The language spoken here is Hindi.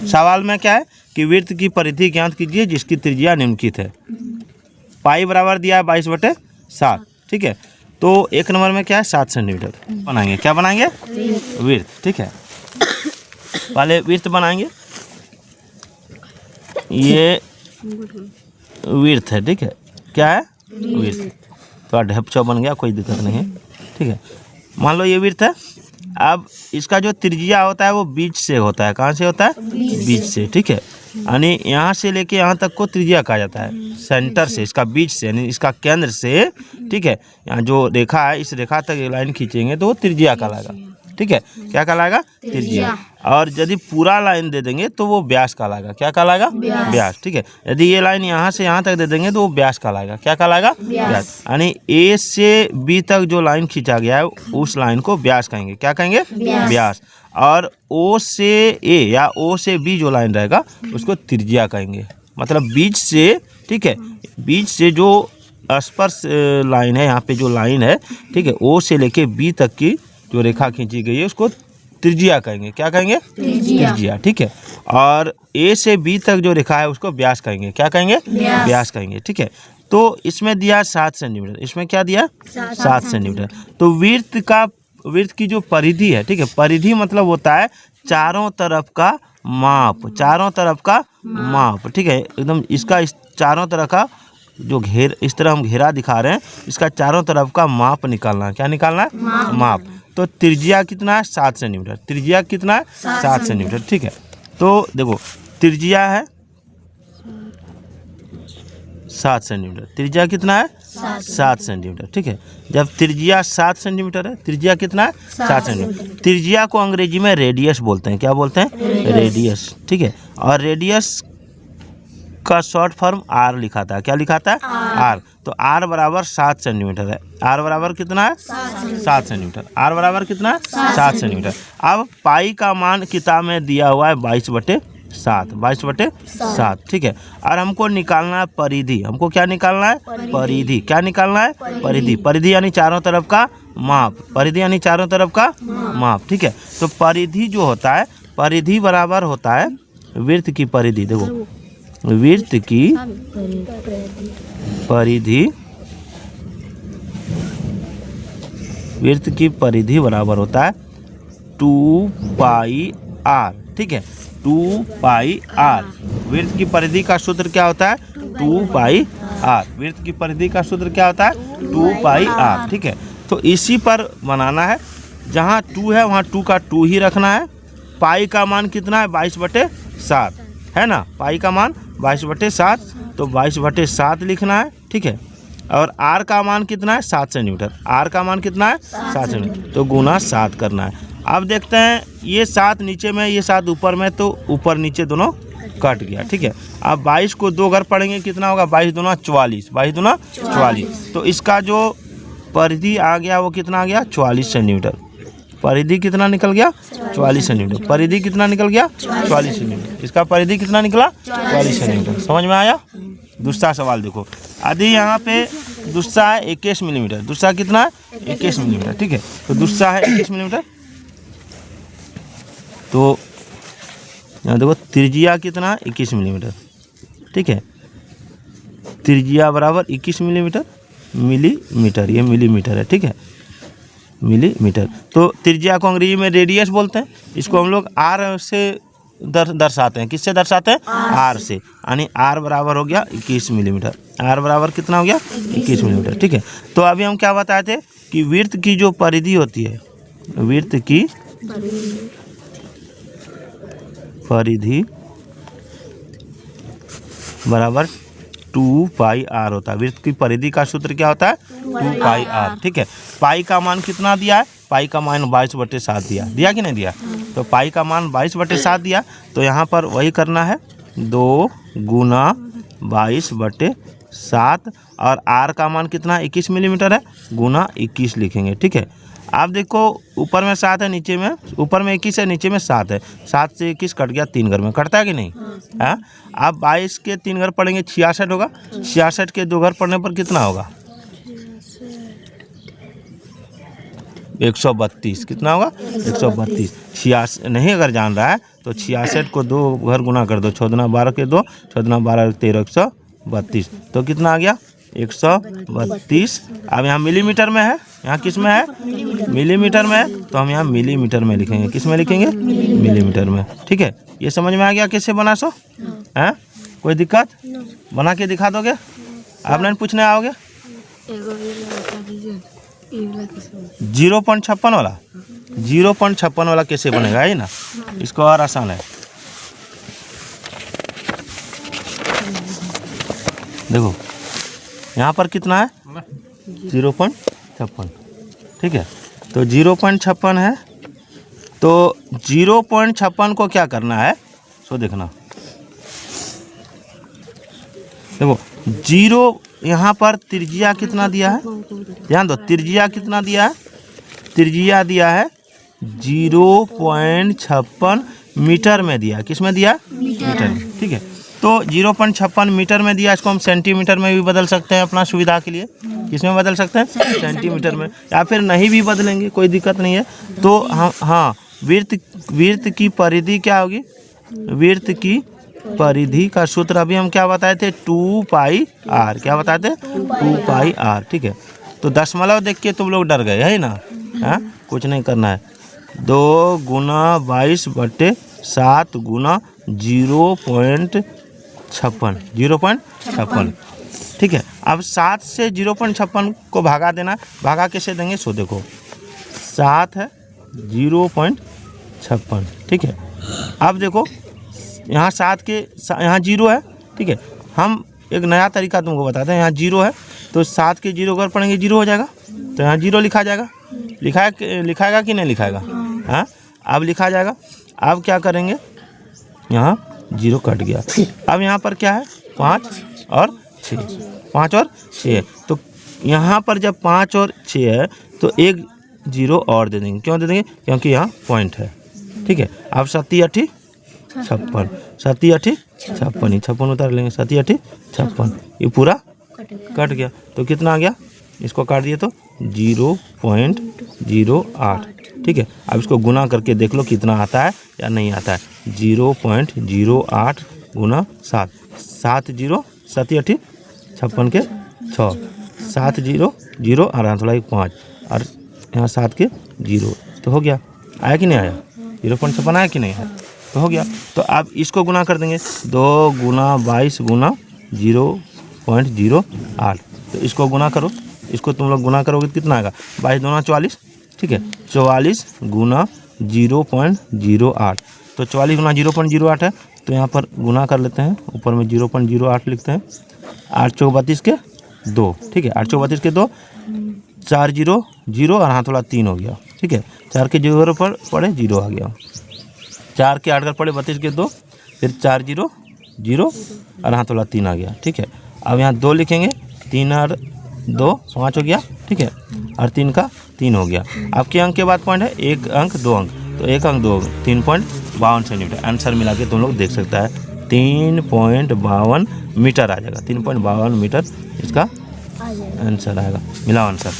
सवाल में क्या है कि वृत्त की परिधि ज्ञात कीजिए जिसकी त्रिज्या निम्नलिखित है। पाई बराबर दिया है 22/7, ठीक है। तो एक नंबर में क्या है 7 सेंटीमीटर बनाएंगे। क्या बनाएंगे? वृत्त, ठीक है। पहले वृत्त बनाएंगे, ये वृत्त है, ठीक है। क्या है? वृत्त। तो ढपचा बन गया, कोई दिक्कत नहीं है, ठीक है। मान लो ये वृत्त है। अब इसका जो त्रिज्या होता है वो बीच से होता है। कहाँ से होता है? बीच से, ठीक है। यानी यहाँ से लेके यहाँ तक को त्रिज्या कहा जाता है। सेंटर से, इसका बीच से, यानी इसका केंद्र से, ठीक है। यहाँ जो रेखा है इस रेखा तक एक लाइन खींचेंगे तो वो त्रिज्या कहलाएगा, ठीक है। क्या कहलाएगा? त्रिज्या। और यदि पूरा लाइन दे देंगे तो वो व्यास कहलाएगा। क्या कहलाएगा? व्यास, ठीक है। यदि ये लाइन यहाँ से यहाँ तक दे देंगे तो वो व्यास कहलाएगा। क्या कहलाएगा? व्यास। यानी ए से बी तक जो लाइन खींचा गया है उस लाइन को व्यास कहेंगे। क्या कहेंगे? व्यास। और ओ से ए या ओ से बी जो लाइन रहेगा उसको त्रिज्या कहेंगे। मतलब बीच से, ठीक है, बीच से जो स्पर्श लाइन है, यहाँ पे जो लाइन है, ठीक है, ओ से लेके बी तक की जो रेखा खींची गई है उसको त्रिज्या कहेंगे। क्या कहेंगे? त्रिज्या, ठीक है। और ए से बी तक जो रेखा है उसको व्यास कहेंगे। क्या कहेंगे? व्यास कहेंगे, ठीक है। तो इसमें दिया 7 सेंटीमीटर, इसमें क्या दिया? 7 सेंटीमीटर। तो वृत्त की जो परिधि है, ठीक है, परिधि मतलब होता है चारों तरफ का माप, चारों तरफ का माप, ठीक है। एकदम इसका इस चारों तरफ का जो इस तरह हम घेरा दिखा रहे हैं, इसका चारों तरफ का माप निकालना है। क्या निकालना है? माप। तो त्रिज्या कितना है? 7 सेंटीमीटर। त्रिज्या कितना है? 7 सेंटीमीटर, ठीक है। तो देखो त्रिज्या है 7 सेंटीमीटर। त्रिज्या कितना है? 7 सेंटीमीटर, ठीक है। जब त्रिज्या 7 सेंटीमीटर है, त्रिज्या कितना है? 7 सेंटीमीटर। त्रिज्या को अंग्रेजी में रेडियस बोलते हैं। क्या बोलते हैं? रेडियस, ठीक है। और रेडियस का शॉर्ट फॉर्म आर लिखा था। क्या लिखा था? आर। तो आर बराबर 7 सेंटीमीटर है। आर बराबर कितना है? 7 सेंटीमीटर। आर बराबर कितना है? 7 सेंटीमीटर। अब पाई का मान किताब में दिया हुआ है 22/7, 22/7, ठीक है। और हमको निकालना है परिधि। हमको क्या निकालना है? परिधि। क्या निकालना है? परिधि। परिधि यानी चारों तरफ का माप। परिधि यानी चारों तरफ का माप, ठीक है। तो परिधि जो होता है, परिधि बराबर होता है वृत्त की परिधि। देखो वृत्त की परिधि, वृत्त की परिधि बराबर होता है 2πr, ठीक है। 2πr। वृत्त की परिधि का सूत्र क्या होता है? 2πr। वृत्त की परिधि का सूत्र क्या होता है? 2πr, ठीक है। तो इसी पर बनाना है। जहाँ 2 है वहाँ 2 का 2 ही रखना है। पाई का मान कितना है? 22/7 है ना। पाई का मान 22/7, तो 22/7 लिखना है, ठीक है। और आर का मान कितना है? 7 सेंटीमीटर। आर का मान कितना है? 7 सेंटीमीटर। तो गुना 7 करना है। अब देखते हैं, ये 7 नीचे में, ये 7 ऊपर में, तो ऊपर नीचे दोनों कट गया, ठीक है। अब 22 को 2 घर पढ़ेंगे, कितना होगा? 22 दूना 44, 22 दूना 44। तो इसका जो परिधि आ गया वो कितना आ गया? 44 सेंटीमीटर। परिधि कितना निकल गया? 44 सेंटीमीटर। परिधि कितना निकल गया? 44 सेंटीमीटर। इसका परिधि कितना निकला? 44 सेंटीमीटर। समझ में आया? दूसरा सवाल देखो। यदि यहाँ पे दूसरा है 21 मिलीमीटर। दूसरा कितना है? 21 मिलीमीटर, ठीक है। तो दूसरा है 21 मिलीमीटर। तो यहाँ देखो त्रिज्या कितना है? 21 मिलीमीटर, ठीक है। त्रिज्या बराबर 21 मिलीमीटर। मिलीमीटर, ये मिलीमीटर है, ठीक है, मिलीमीटर। तो त्रिज्या को अंग्रेजी में रेडियस बोलते हैं। इसको हम लोग आर से दर्शाते हैं। किससे दर्शाते हैं? आर से। यानी आर बराबर हो गया 21 मिलीमीटर। आर बराबर कितना हो गया? 21 मिलीमीटर, ठीक है। तो अभी हम क्या बताए थे कि वृत्त की जो परिधि होती है, वृत्त की परिधि बराबर 2πr होता है। वृत्त की परिधि का सूत्र क्या होता है? 2πr, ठीक है। पाई का मान कितना दिया है? पाई का मान 22/7 दिया कि नहीं दिया? तो पाई का मान 22/7 दिया। तो यहाँ पर वही करना है, 2 गुना 22/7। और आर का मान कितना है? 21 मिलीमीटर है, गुना 21 लिखेंगे, ठीक है। आप देखो ऊपर में 7 है, नीचे में, ऊपर में 21 है, नीचे में 7 है। 7 से 21 कट गया 3 घर में, कटता है कि नहीं? हाँ। आप 22 के 3 घर पढ़ेंगे 66 होगा। 66 के 2 घर पढ़ने पर कितना होगा? 132। कितना होगा? 132। 86 नहीं अगर जान रहा है तो 66 को 2 घर गुना कर दो, 6 दूना 12 के 2, 6 दूना 12 13 132, तो कितना आ गया 132। अब यहाँ मिलीमीटर में है, यहाँ किस में है मिलीमीटर में है, तो हम यहाँ मिलीमीटर में लिखेंगे, किस में लिखेंगे मिलीमीटर में। ठीक है, ये समझ में आ गया कैसे बना सो हैं? कोई दिक्कत? बना के दिखा दोगे? आप नहीं पूछने आओगे? 0.56 वाला 0.56 वाला कैसे बनेगा, है ना? इसको और आसान है, देखो यहाँ पर कितना है 0.56, ठीक है, तो 0.56 है, तो 0.56 को क्या करना है सो देखना, देखो 0 यहाँ पर त्रिज्या कितना दिया है, ध्यान दो त्रिज्या कितना दिया है, त्रिज्या दिया है 0.56 मीटर में दिया, किस में दिया मीटर में, ठीक है, तो 0.56 मीटर में दिया, इसको हम सेंटीमीटर में भी बदल सकते हैं अपना सुविधा के लिए, किसमें बदल सकते हैं सेंटीमीटर में, या फिर नहीं भी बदलेंगे कोई दिक्कत नहीं है। तो हम हाँ वृत्त की परिधि क्या होगी, वृत्त की परिधि का सूत्र अभी हम क्या बताए थे 2πr, क्या बताए थे 2πr, ठीक है, तो दशमलव देख के तुम लोग डर गए है ना, हाँ कुछ नहीं करना है, 2 गुना 22/7 गुना 0.56, ठीक है। अब 7 से 0.56 को भागा देना, भागा कैसे देंगे सो देखो 7 है 0.56, ठीक है, अब देखो यहाँ 7 के यहाँ 0 है, ठीक है, हम एक नया तरीका तुमको बताते हैं, यहाँ 0 है तो 7 के 0 अगर पढ़ेंगे 0 हो जाएगा, तो यहाँ 0 लिखा जाएगा, लिखाएगा कि नहीं लिखाएगा, हाँ अब लिखा जाएगा। अब क्या करेंगे, यहाँ 0 कट गया, अब यहाँ पर क्या है 5 और 6, 5 और 6, तो यहाँ पर जब 5 और 6 है तो एक 0 और दे देंगे, क्यों दे देंगे क्योंकि यहाँ पॉइंट है, ठीक है। अब 7×8 56, 7×8 56, 56 उतार लेंगे, 7×8 56, ये पूरा कट गया, तो कितना आ गया, इसको काट दिए तो 0.08, ठीक है। अब इसको गुना करके देख लो कितना आता है या नहीं आता है, 0.08 गुना 7, 7 0 7×8 56 के 6, 7 0 0 और यहाँ थोड़ा 5 और यहाँ 7 के 0, तो हो गया, आया कि नहीं आया 0.56 आया कि नहीं आया, तो हो गया। तो आप इसको गुना कर देंगे 2 गुना 22 गुना 0.08, तो इसको गुना करो, इसको तुम लोग गुना करोगे तो कितना आएगा 22 दूना 44, ठीक है, 44 गुना 0.08, तो 44 गुना 0.08 है, तो यहाँ पर गुना कर लेते हैं, ऊपर में 0.08 लिखते हैं, 8 चौक 32 के 2, ठीक है, 8 चौक 32 के 2, 4 0 0 और यहाँ थोड़ा 3 हो गया, ठीक है, 4 के 0 पर पड़े 0 आ गया, 4 के 8 कर पड़े 32 के 2, फिर 4 0 0 और यहाँ थोड़ा 3 आ गया, ठीक है। अब यहाँ 2 लिखेंगे, 3 और 2 5 हो गया, ठीक है, और 3 का 3 हो गया। आपके अंक के बाद पॉइंट है 1 अंक 2 अंक, तो 1 अंक 2 अंक 3.52 सेंटीमीटर, आंसर मिला के तुम लोग देख सकता है 3.52 मीटर आ जाएगा, 3.52 मीटर इसका आंसर आएगा, मिला आंसर।